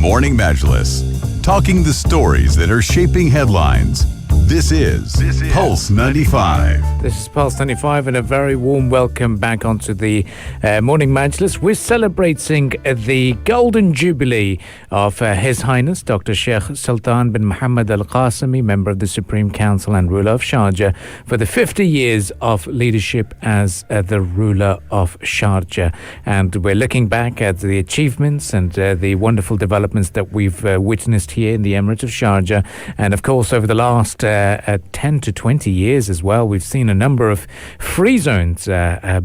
Morning Majlis, talking the stories that are shaping headlines. This is Pulse 95. This is Pulse 95 and a very warm welcome back onto the Morning Majlis. We're celebrating the Golden Jubilee of His Highness Dr. Sheikh Sultan bin Mohammed Al Qasimi, member of the Supreme Council and ruler of Sharjah, for the 50 years of leadership as the ruler of Sharjah. And we're looking back at the achievements and the wonderful developments that we've witnessed here in the Emirate of Sharjah. And of course, over the last 10 to 20 years as well, we've seen a number of free zones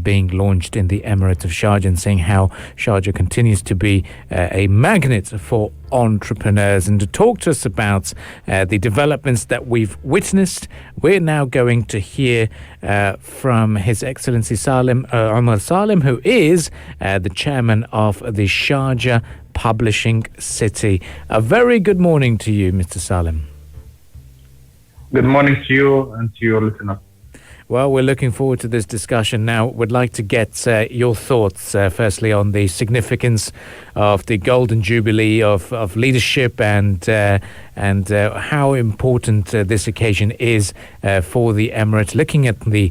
being launched in the Emirate of Sharjah, and seeing how Sharjah continues to be a magnet for entrepreneurs. And to talk to us about the developments that we've witnessed, we're now going to hear from His Excellency Salim Omar Salim, who is the chairman of the Sharjah Publishing City. A very good morning to you, Mr. Salim. Good morning to you and to your listeners. Well, we're looking forward to this discussion. Now, we'd like to get your thoughts, firstly, on the significance of the Golden Jubilee of leadership and how important this occasion is for the Emirate, looking at the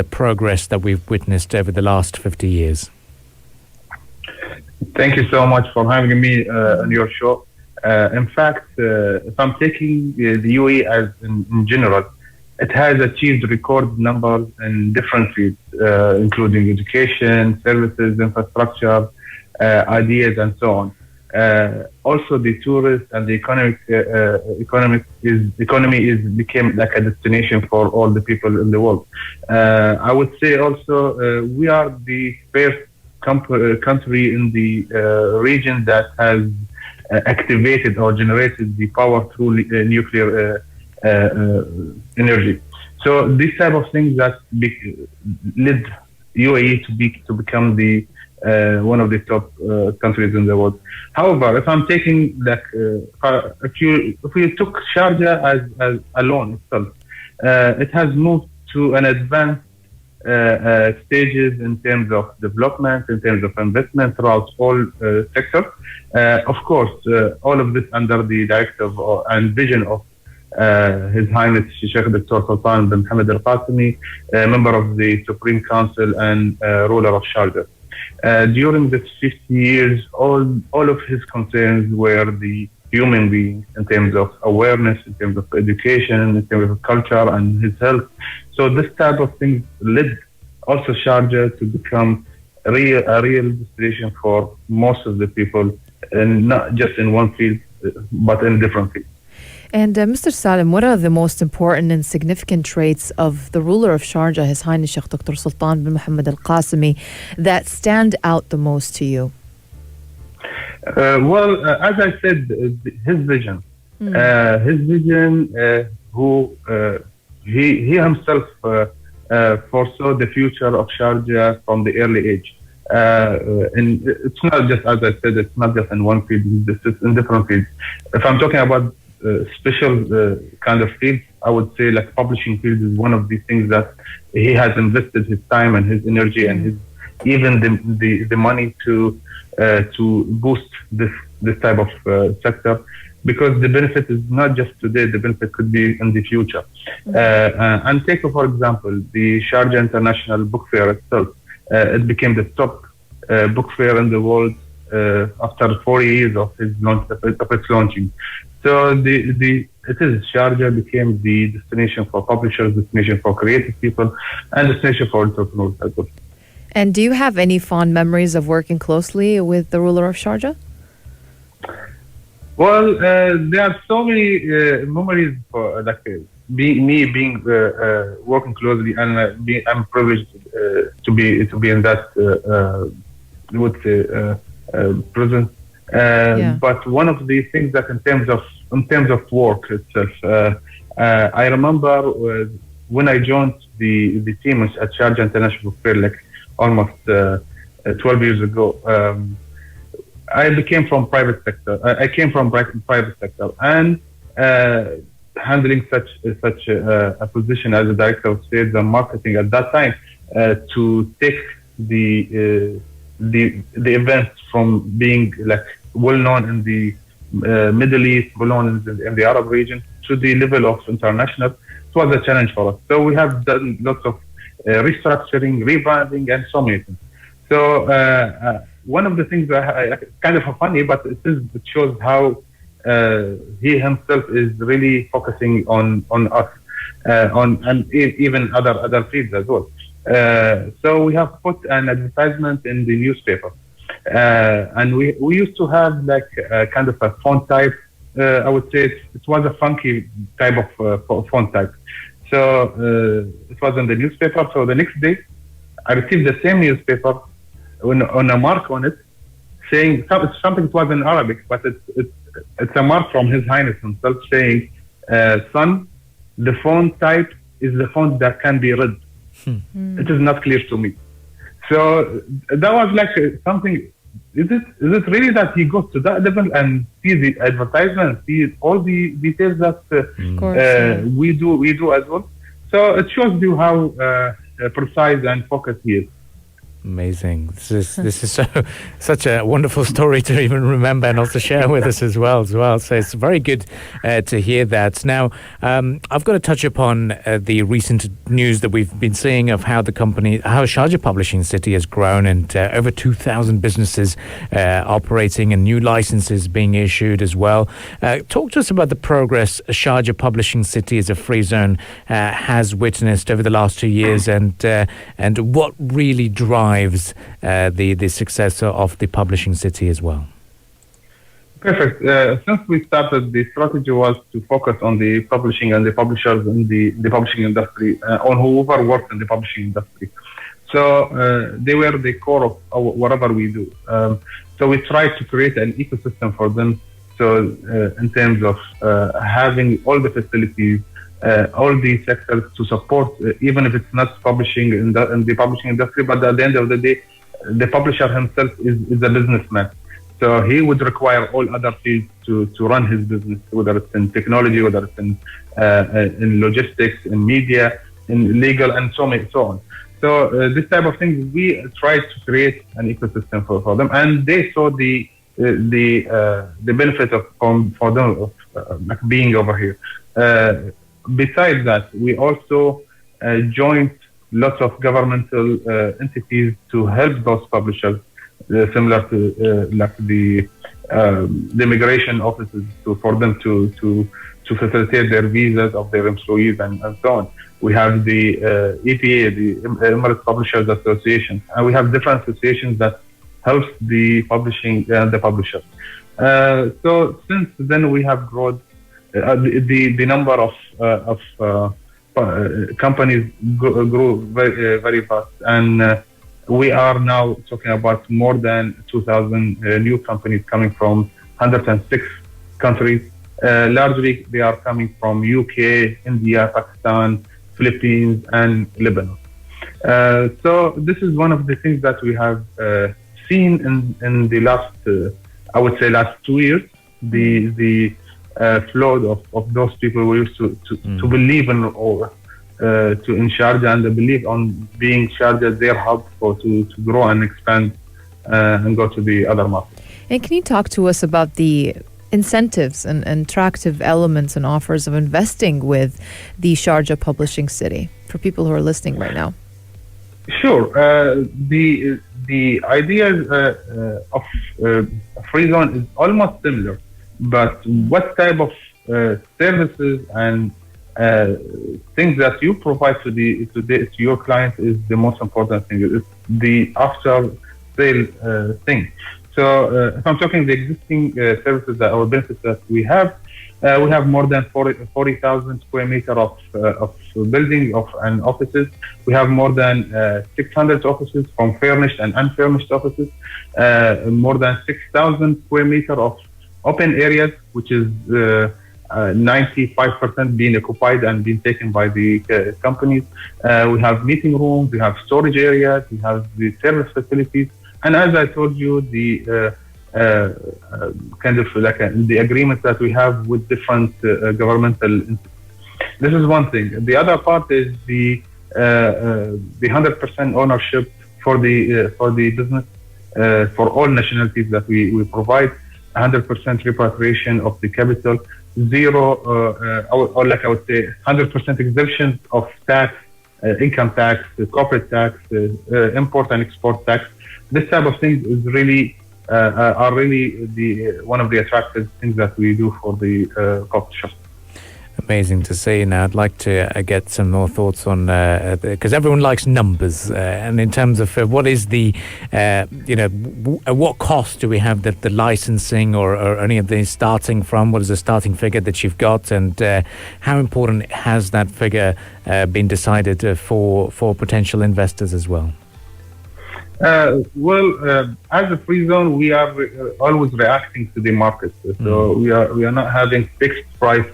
progress that we've witnessed over the last 50 years. Thank you so much for having me on your show. In fact, if I'm taking the UAE as in general, it has achieved record numbers in different fields, including education, services, infrastructure, ideas, and so on. Also, the tourist and the economy became like a destination for all the people in the world. I would say also we are the first country in the region that has activated or generated the power through nuclear energy. So these type of things that led UAE to become the one of the top countries in the world. However, if I'm taking like if we took Sharjah as alone itself, it has moved to an advanced stages in terms of development, in terms of investment throughout all sectors. Of course, all of this under the directive and vision of His Highness Sheikh Dr. Sultan bin Mohammed Al Qasimi, member of the Supreme Council and ruler of Sharjah. During this 50 years, all of his concerns were the human being, in terms of awareness, in terms of education, in terms of culture and his health. So this type of things led also Sharjah to become a real destination for most of the people, and not just in one field, but in different fields. And Mr. Salim, what are the most important and significant traits of the ruler of Sharjah, His Highness Sheikh Dr. Sultan bin Mohammed Al Qasimi, that stand out the most to you? Well, as I said, his vision, he himself foresaw the future of Sharjah from the early age. And it's not just, as I said, it's not just in one field, it's in different fields. If I'm talking about special kind of fields, I would say like publishing field is one of these things that he has invested his time and his energy and even the money to boost this type of sector, because the benefit is not just today, the benefit could be in the future. And take, for example, the Sharjah International Book Fair itself. It became the top book fair in the world after 4 years of its launching. So Sharjah became the destination for publishers, destination for creative people, and destination for entrepreneurs as well. And do you have any fond memories of working closely with the ruler of Sharjah? Well, there are so many memories for being working closely, and I'm privileged to be in that presence. But one of the things that in terms of work itself, I remember when I joined the team at Sharjah International Book Fair, like almost 12 years ago. I came from private sector, and handling such a position as a director of sales and marketing at that time, to take the events from being like well known in the Middle East, belongs in the Arab region, to the level of international. It was a challenge for us. So we have done lots of restructuring, rebranding, and so many things. So one of the things that kind of funny, but it shows how he himself is really focusing on us, and even other fields as well. So we have put an advertisement in the newspaper, and we used to have like kind of a font type. I would say it was a funky type of font type. So it was in the newspaper. So the next day, I received the same newspaper on a mark on it, saying something. It was in Arabic, but it's a mark from His Highness himself saying, "Son, the font type is the font that can be read. It is not clear to me." So that was like something. Is it really that he goes to that level and see the advertisement, see all the details that we do as well? So it shows you how precise and focused he is. Amazing. This is such a wonderful story to even remember and also share with us as well. So it's very good to hear that. Now, I've got to touch upon the recent news that we've been seeing of how how Sharjah Publishing City has grown, and over 2,000 businesses operating and new licenses being issued as well. Talk to us about the progress Sharjah Publishing City as a free zone has witnessed over the last 2 years, and what really drives the success of the publishing city as well. Perfect. Since we started, the strategy was to focus on the publishing and the publishers in the publishing industry, on whoever works in the publishing industry. So they were the core of whatever we do. So we tried to create an ecosystem for them. So in terms of having all the facilities, all the sectors to support, even if it's not publishing in the publishing industry, but at the end of the day, the publisher himself is a businessman. So he would require all other fields to run his business, whether it's in technology, whether it's in logistics, in media, in legal, and so on. So this type of things, we tried to create an ecosystem for them, and they saw the benefit for them of being over here. Besides that, we also joined lots of governmental entities to help those publishers, similar to like the immigration offices, for them to facilitate their visas of their employees and so on. We have the EPA, the Emirate Publishers Association, and we have different associations that helps the publishing and the publishers. So since then, we have grown. The number of companies grew very, very fast, and we are now talking about more than 2,000 new companies coming from 106 countries. Largely, they are coming from UK, India, Pakistan, Philippines, and Lebanon. So this is one of the things that we have seen in the last, I would say, last 2 years. The flow of those people who used to believe in Sharjah, and they believe on being Sharjah their hub to grow and expand and go to the other markets. And can you talk to us about the incentives and attractive elements and offers of investing with the Sharjah Publishing City for people who are listening right now? Sure. The idea of a free zone is almost similar. But what type of services and things that you provide to your client is the most important thing. It's the after sale thing. So if I'm talking the existing services or benefits that we have more than 40,000 square meters of building and offices. We have more than 600 offices, from furnished and unfurnished offices. More than 6,000 square meters of open areas, which is 95% being occupied and being taken by the companies. We have meeting rooms, we have storage areas, we have the service facilities, and as I told you, the kind of like the agreements that we have with different governmental entities. This is one thing. The other part is the 100% ownership for the business for all nationalities that we provide. 100% repatriation of the capital, zero, or like I would say, 100% exemption of tax, income tax, corporate tax, import and export tax. This type of things is really are really the one of the attractive things that we do for the coffee shop. Amazing to see. Now, I'd like to get some more thoughts on, because everyone likes numbers, and in terms of what is the, what cost do we have the licensing or any of these starting from? What is the starting figure that you've got, and how important has that figure been decided for potential investors as well? As a free zone, we are always reacting to the market. So we are not having fixed price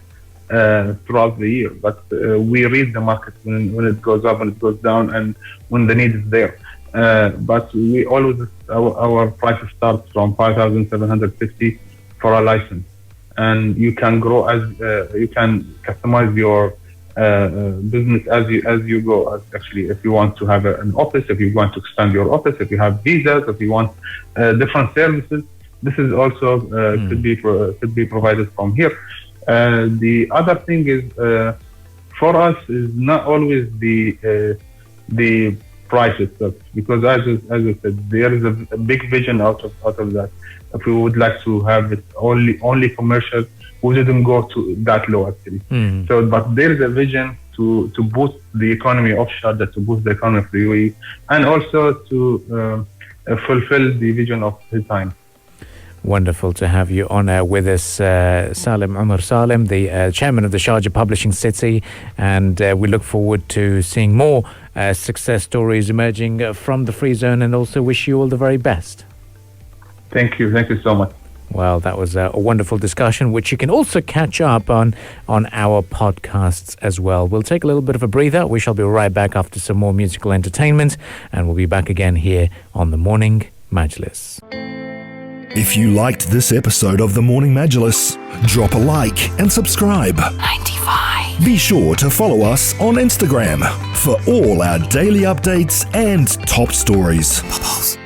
throughout the year, but we read the market when it goes up and it goes down, and when the need is there. But we always our prices start from 5,750 for a license, and you can grow as you can customize your business as you go. Actually, if you want to have an office, if you want to expand your office, if you have visas, if you want different services, this is also could be provided from here. The other thing is for us is not always the price itself, because as I said, there is a big vision out of that. If we would like to have it only commercial, we didn't go to that low actually. So, but there is a vision to boost the economy of Sharjah, to boost the economy of the UAE, and also to fulfill the vision of His Highness. Wonderful to have you on with us, Salim Omar Salim, the chairman of the Sharjah Publishing City, and we look forward to seeing more success stories emerging from the free zone, and also wish you all the very best. Thank you so much. Well, that was a wonderful discussion, which you can also catch up on our podcasts as well. We'll take a little bit of a breather. We shall be right back after some more musical entertainment, and we'll be back again here on the Morning Majlis. If you liked this episode of the Morning Majlis, drop a like and subscribe. 95. Be sure to follow us on Instagram for all our daily updates and top stories. Pulse.